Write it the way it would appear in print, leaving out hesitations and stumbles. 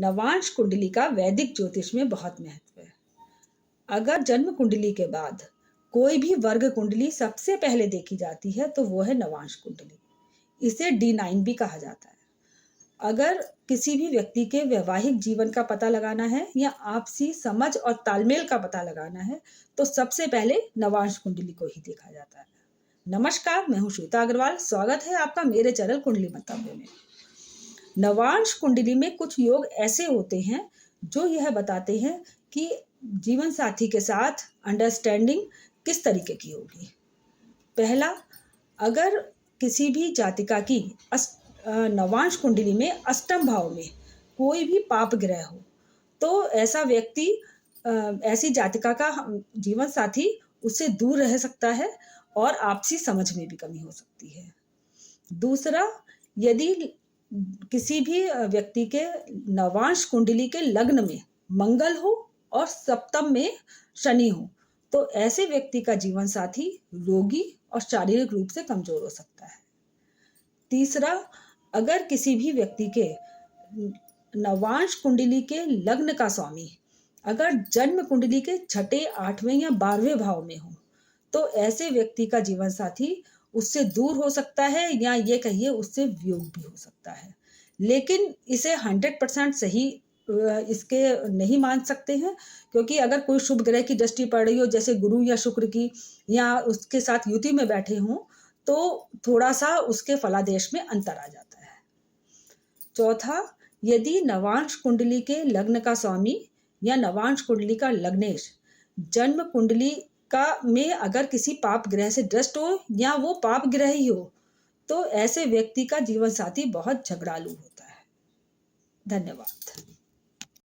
नवांश कुंडली का वैदिक ज्योतिष में बहुत महत्व है। अगर जन्म कुंडली के बाद कोई भी वर्ग कुंडली सबसे पहले देखी जाती है तो वो है नवांश कुंडली। इसे D9 भी कहा जाता है। अगर किसी भी व्यक्ति के वैवाहिक जीवन का पता लगाना है या आपसी समझ और तालमेल का पता लगाना है तो सबसे पहले नवांश कुंडली को ही देखा जाता है। नमस्कार, मैं हूँ श्वेता अग्रवाल। स्वागत है आपका मेरे चैनल कुंडली मंतव्य में। नवांश कुंडली में कुछ योग ऐसे होते हैं जो यह बताते हैं कि जीवन साथी के साथ अंडरस्टैंडिंग किस तरीके की होगी। पहला, अगर किसी भी जातिका की नवांश कुंडली में अष्टम भाव में कोई भी पाप ग्रह हो तो ऐसा व्यक्ति, ऐसी जातिका का जीवन साथी उससे दूर रह सकता है और आपसी समझ में भी कमी हो सकती है। दूसरा, यदि किसी भी व्यक्ति के नवांश कुंडली के लग्न में मंगल हो और सप्तम में शनि हो तो ऐसे व्यक्ति का जीवन साथी रोगी और शारीरिक रूप से कमजोर हो सकता है। तीसरा, अगर किसी भी व्यक्ति के नवांश कुंडली के लग्न का स्वामी अगर जन्म कुंडली के छठे, 8वें या 12वें भाव में हो तो ऐसे व्यक्ति का जीवन साथी उससे दूर हो सकता है या ये कहिए उससे वियोग भी हो सकता है। लेकिन इसे 100% सही इसके नहीं मान सकते हैं, क्योंकि अगर कोई शुभ ग्रह की दृष्टि पड़ रही हो जैसे गुरु या शुक्र की या उसके साथ युति में बैठे हों तो थोड़ा सा उसके फलादेश में अंतर आ जाता है। चौथा, यदि नवांश कुंडली के लग्न का स्वामी या नवांश कुंडली का लग्नेश जन्म कुंडली का में अगर किसी पाप ग्रह से दृष्ट हो या वो पाप ग्रह ही हो तो ऐसे व्यक्ति का जीवन साथी बहुत झगड़ालू होता है। धन्यवाद।